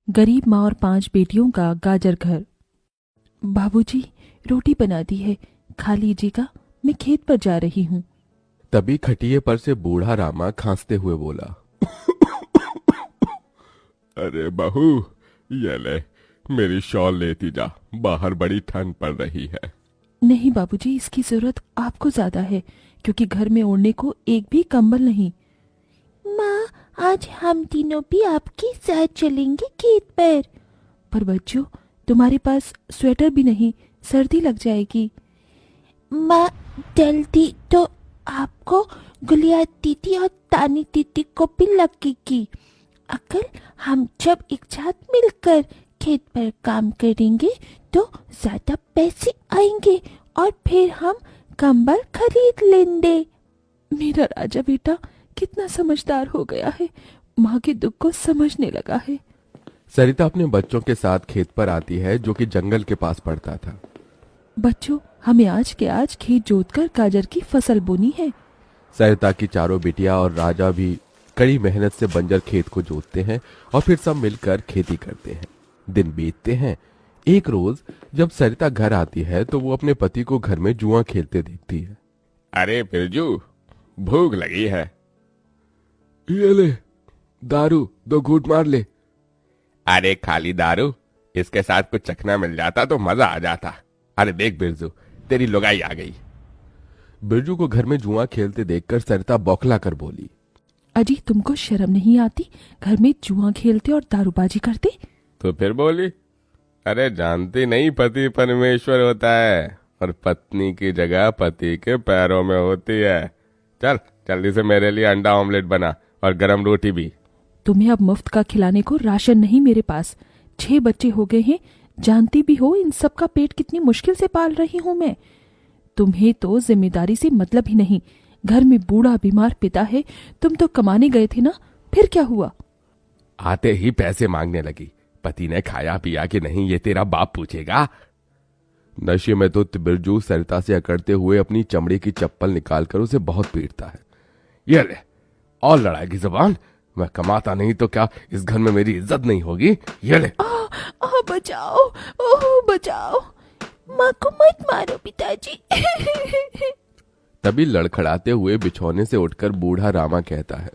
गरीब माँ और 5 बेटियों का गाजर घर। बाबूजी, रोटी बना दी है, खा लीजिएगा, मैं खेत पर जा रही हूँ। तभी खटिये पर से बूढ़ा रामा खांसते हुए बोला, अरे बहू, ये ले, मेरी शॉल लेती जा, बाहर बड़ी ठंड पड़ रही है। नहीं बाबूजी, इसकी जरूरत आपको ज्यादा है, क्योंकि घर में ओढ़ने को एक भी कंबल नहीं। माँ, आज हम तीनों भी आपके साथ चलेंगे खेत पर बच्चों, तुम्हारे पास स्वेटर भी नहीं, सर्दी लग जाएगी। माँ, जल्दी तो आपको गुलिया दीदी और तानी दीदी को भी लगेगी। अगर हम जब एक साथ मिलकर खेत पर काम करेंगे तो ज्यादा पैसे आएंगे और फिर हम कंबल खरीद लेंगे। मेरा राजा बेटा कितना समझदार हो गया है, माँ के दुख को समझने लगा है। सरिता अपने बच्चों के साथ खेत पर आती है, जो कि जंगल के पास पड़ता था। बच्चों, हमें आज के आज खेत जोतकर गाजर की फसल बोनी है। सरिता की चारों बिटिया और राजा भी कड़ी मेहनत से बंजर खेत को जोतते हैं और फिर सब मिलकर खेती करते हैं। दिन बीतते हैं। एक रोज जब सरिता घर आती है तो वो अपने पति को घर में जुआ खेलते देखती है। अरे बिरजू, भूख लगी है। ये ले, दारू 2 घूंट मार ले। अरे खाली दारू, इसके साथ कुछ चखना मिल जाता तो मजा आ जाता। अरे देख बिरजू, तेरी लुगाई आ गई। बिरजू को घर में जुआ खेलते देखकर सरिता बौखला कर बोली, अजी, तुमको शर्म नहीं आती? घर में जुआ खेलते और दारूबाजी करते। तो फिर बोली, अरे जानती नहीं, पति परमेश्वर होता है और पत्नी की जगह पति के पैरों में होती है। चल जल्दी से मेरे लिए अंडा ऑमलेट बना और गरम रोटी भी। तुम्हें अब मुफ्त का खिलाने को राशन नहीं मेरे पास। 6 बच्चे हो गए हैं, जानती भी हो इन सब का पेट कितनी मुश्किल से पाल रही हूँ मैं। तुम्हें तो जिम्मेदारी से मतलब ही नहीं। घर में बूढ़ा बीमार पिता है, तुम तो कमाने गए थे ना, फिर क्या हुआ? आते ही पैसे मांगने लगी। पति ने खाया पिया कि नहीं ये तेरा बाप पूछेगा। नशे में तो बिरजू सरिता से अकड़ते हुए अपनी चमड़े की चप्पल निकालकर उसे बहुत पीटता है। ये ले, और लड़ाएगी जुबान। मैं कमाता नहीं तो क्या इस घर में मेरी इज्जत नहीं होगी? ये ले। बचाओ, ओह बचाओ, माँ को मत मारो पिताजी। तभी लड़खड़ाते हुए बिछौने से उठकर बूढ़ा रामा कहता है,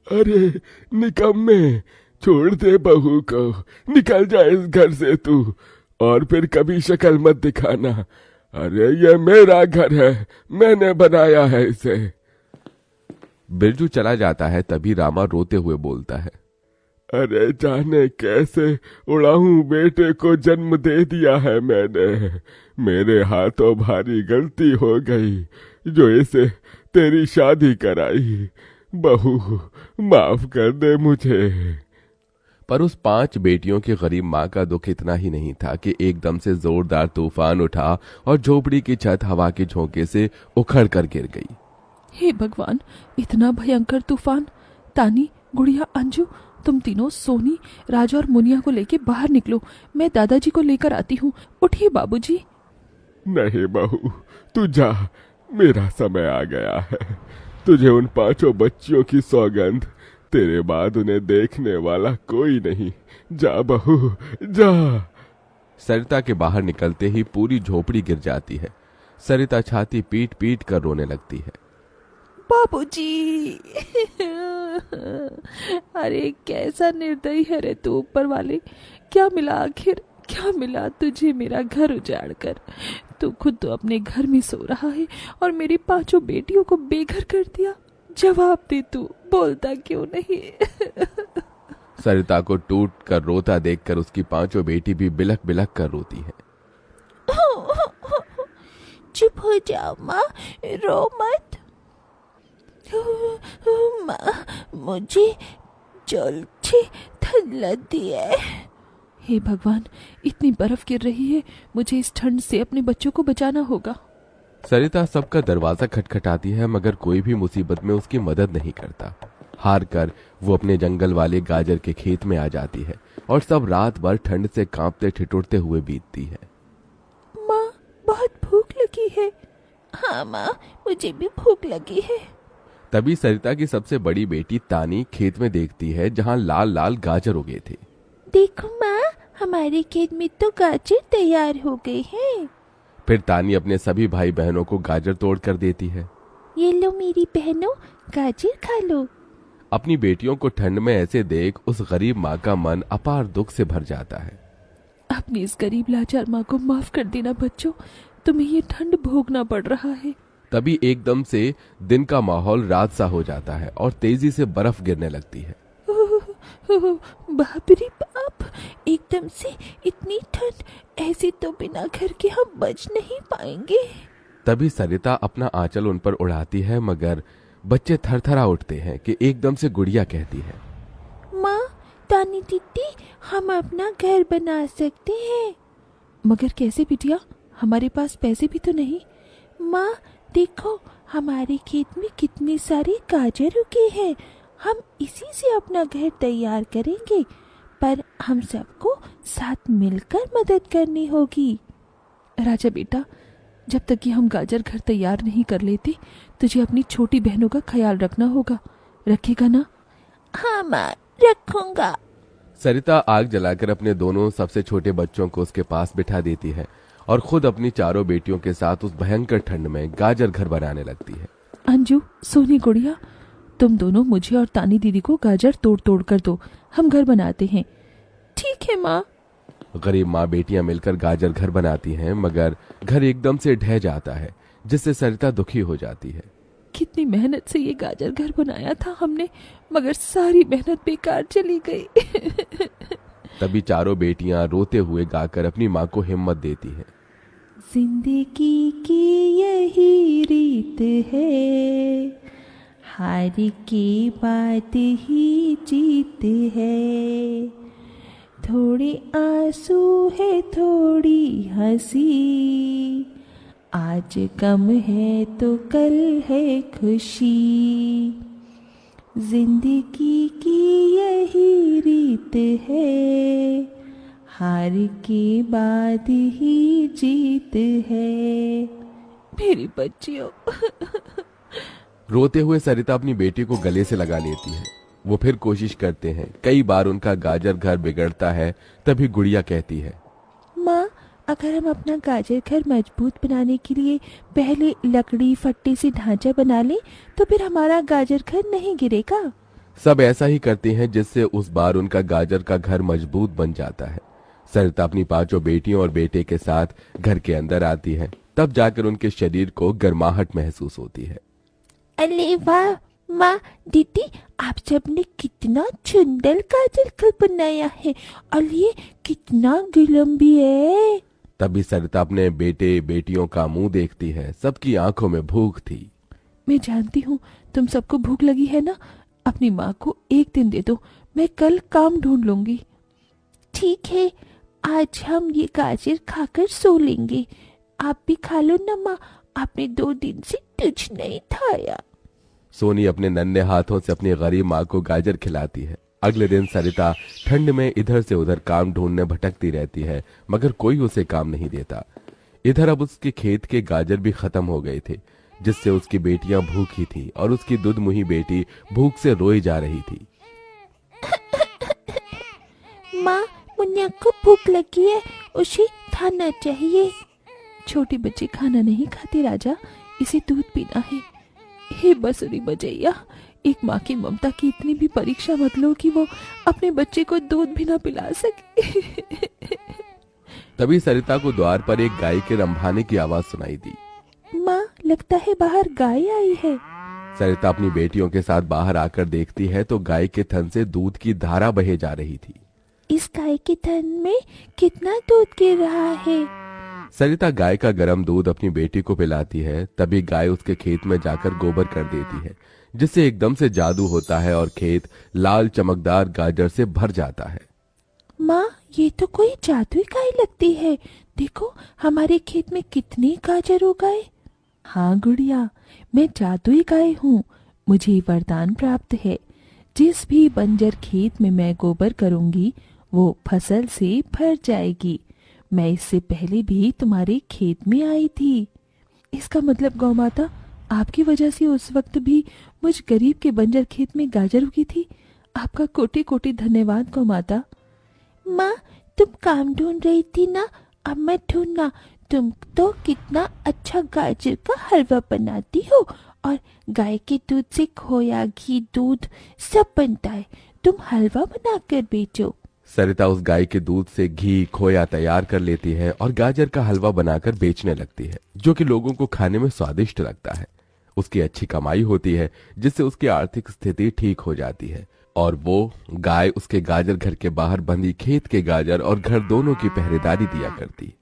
अरे निकम्मे, छोड़ दे बहू को, निकल जा इस घर से तू, और फिर कभी शक्ल मत दिखाना। अरे ये मेरा घर है, मैंने बनाया है इसे। बिरजू चला जाता है। तभी रामा रोते हुए बोलता है, अरे जाने कैसे उड़ाऊं बेटे को जन्म दे दिया है मैंने। मेरे हाथों भारी गलती हो गई जो इसे तेरी शादी कराई। बहू माफ कर दे मुझे। पर उस 5 बेटियों की गरीब माँ का दुख इतना ही नहीं था कि एकदम से जोरदार तूफान उठा और झोपड़ी की छत हवा के झोंके से उखड़ कर गिर गई। हे भगवान, इतना भयंकर तूफान! तानी, गुड़िया, अंजू, तुम तीनों सोनी, राजा और मुनिया को लेके बाहर निकलो, मैं दादाजी को लेकर आती हूँ। उठिए बाबूजी। नहीं बहू, तू जा, मेरा समय आ गया है। तुझे उन 5 बच्चियों की सौगंध, तेरे बाद उन्हें देखने वाला कोई नहीं। जा बहू, जा। सरिता के बाहर निकलते ही पूरी झोपड़ी गिर जाती है। सरिता छाती पीट पीट कर रोने लगती है। बाबूजी। अरे कैसा निर्दयी है रे तू ऊपर वाले! क्या मिला आखिर, क्या मिला तुझे मेरा घर उजाड़ कर? तू खुद तो अपने घर में सो रहा है और मेरी 5 बेटियों को बेघर कर दिया। जवाब दे, तू बोलता क्यों नहीं? सरिता को टूट कर रोता देखकर उसकी 5 बेटी भी बिलख बिलख कर रोती है। चुप हो जाओ माँ, रो मत। माँ, मुझे जल्दी ठंड लगती है। हे भगवान, इतनी बर्फ गिर रही है, मुझे इस ठंड से अपने बच्चों को बचाना होगा। सरिता सबका दरवाजा खटखटाती है, मगर कोई भी मुसीबत में उसकी मदद नहीं करता। हार कर वो अपने जंगल वाले गाजर के खेत में आ जाती है और सब रात भर ठंड से कांपते ठिठुरते हुए बीतती है। माँ, बहुत भूख लगी है। हाँ माँ, मुझे भी भूख लगी है। तभी सरिता की सबसे बड़ी बेटी तानी खेत में देखती है जहां लाल लाल गाजर उगे थे। देखो माँ, हमारे खेत में तो गाजर तैयार हो गए हैं। फिर तानी अपने सभी भाई बहनों को गाजर तोड़ कर देती है। ये लो मेरी बहनों, गाजर खा लो। अपनी बेटियों को ठंड में ऐसे देख उस गरीब माँ का मन अपार दुख से भर जाता है। अपनी इस गरीब लाचार माँ को माफ कर देना बच्चों, तुम्हें ये ठंड भोगना पड़ रहा है। तभी एकदम से दिन का माहौल रात सा हो जाता है और तेजी से बर्फ गिरने लगती है। बाप रे बाप, एकदम से इतनी ठंड, ऐसे तो बिना घर के हम बच नहीं पाएंगे। तभी सरिता अपना आंचल उन पर उड़ाती है, मगर बच्चे थरथरा उठते हैं कि एकदम से गुड़िया कहती है, माँ, तानी दीदी, हम अपना घर बना सकते हैं। मगर कैसे बिटिया, हमारे पास पैसे भी तो नहीं। माँ देखो, हमारे खेत में कितने सारे गाजर उगे हैं, हम इसी से अपना घर तैयार करेंगे, पर हम सबको साथ मिलकर मदद करनी होगी। राजा बेटा, जब तक कि हम गाजर घर तैयार नहीं कर लेते, तुझे अपनी छोटी बहनों का ख्याल रखना होगा। रखेगा ना? हाँ माँ, रखूंगा। सरिता आग जलाकर अपने दोनों सबसे छोटे बच्चों को उसके पास बिठा देती है और खुद अपनी चारों बेटियों के साथ उस भयंकर ठंड में गाजर घर बनाने लगती है। अंजू, सोनी, गुड़िया, तुम दोनों मुझे और तानी दीदी को गाजर तोड़ तोड़ कर दो, हम घर बनाते हैं। ठीक है माँ। गरीब माँ बेटियां मिलकर गाजर घर बनाती हैं, मगर घर एकदम से ढह जाता है, जिससे सरिता दुखी हो जाती है। कितनी मेहनत से ये गाजर घर बनाया था हमने, मगर सारी मेहनत बेकार चली गई। तभी चारों बेटियां रोते हुए गाकर अपनी माँ को हिम्मत देती हैं। जिंदगी की यही रीत है, हार के बाद ही जीत है। थोड़े आंसू है, थोड़ी हंसी, आज गम है तो कल है खुशी। जिंदगी की यही रीत है, हार के बाद ही जीत है। मेरी बच्चियों। रोते हुए सरिता अपनी बेटी को गले से लगा लेती है। वो फिर कोशिश करते हैं, कई बार उनका गाजर घर बिगड़ता है। तभी गुड़िया कहती है, माँ, अगर हम अपना गाजर घर मजबूत बनाने के लिए पहले लकड़ी फट्टे से ढांचा बना लें, तो फिर हमारा गाजर घर नहीं गिरेगा। सब ऐसा ही करते हैं, जिससे उस बार उनका गाजर का घर मजबूत बन जाता है। सरिता अपनी पांचों बेटियों और बेटे के साथ घर के अंदर आती है। तब जाकर उनके शरीर को गर्माहट महसूस होती है। अरे वाह माँ, दीदी, आप सबने कितना सुंदर गाजर घर बनाया है, और ये कितना गिलम भी है। तभी सरिता अपने बेटे बेटियों का मुंह देखती है। सबकी आंखों में भूख थी। मैं जानती हूँ तुम सबको भूख लगी है ना, अपनी माँ को एक दिन दे दो, मैं कल काम ढूंढ लूंगी। ठीक है, आज हम ये गाजर खाकर सो लेंगे। आप भी खा लो ना माँ, आपने 2 दिन से कुछ नहीं खाया। सोनी अपने नन्हे हाथों से अपनी गरीब माँ को गाजर खिलाती है। अगले दिन सरिता ठंड में इधर से उधर काम ढूंढने भटकती रहती है, मगर कोई उसे काम नहीं देता। इधर अब उसके खेत के गाजर भी खत्म हो गए थे, जिससे उसकी बेटियां भूखी थी और उसकी दुधमुही बेटी भूख से रोई जा रही थी। माँ, मुन्ना को भूख लगी है, उसे खाना चाहिए। छोटे बच्चे खाना नहीं खाते राजा, इसे दूध पीना है। हे बसुरी बजैया, एक माँ की ममता की इतनी भी परीक्षा मत लो कि वो अपने बच्चे को दूध भी ना पिला सके। तभी सरिता को द्वार पर एक गाय के रंभाने की आवाज सुनाई दी। माँ, लगता है बाहर गाय आई है। सरिता अपनी बेटियों के साथ बाहर आकर देखती है तो गाय के थन से दूध की धारा बहे जा रही थी। इस गाय के थन में कितना दूध गिर रहा है। सरिता गाय का गर्म दूध अपनी बेटी को पिलाती है। तभी गाय उसके खेत में जाकर गोबर कर देती है, जिससे एकदम से जादू होता है और खेत लाल चमकदार गाजर से भर जाता है। माँ, ये तो कोई जादुई गाय लगती है। देखो, हमारे खेत में कितने गाजर उगाए। हाँ गुड़िया, मैं जादुई गाय हूँ। मुझे वरदान प्राप्त है, जिस भी बंजर खेत में मैं गोबर करूंगी वो फसल से भर जाएगी। मैं इससे पहले भी तुम्हारे खेत में आई थी। इसका मतलब गौ माता, आपकी वजह से उस वक्त भी मुझ गरीब के बंजर खेत में गाजर उगी थी। आपका कोटि कोटि धन्यवाद गौ माता। माँ, तुम काम ढूंढ रही थी ना, अब मैं ढूंढना। तुम तो कितना अच्छा गाजर का हलवा बनाती हो, और गाय के दूध से खोया, घी, दूध सब बनता है। तुम हलवा बनाकर बेचो। सरिता उस गाय के दूध से घी खोया तैयार कर लेती है और गाजर का हलवा बनाकर बेचने लगती है, जो कि लोगों को खाने में स्वादिष्ट लगता है। उसकी अच्छी कमाई होती है, जिससे उसकी आर्थिक स्थिति ठीक हो जाती है और वो गाय उसके गाजर घर के बाहर बंधी खेत के गाजर और घर दोनों की पहरेदारी दिया करती।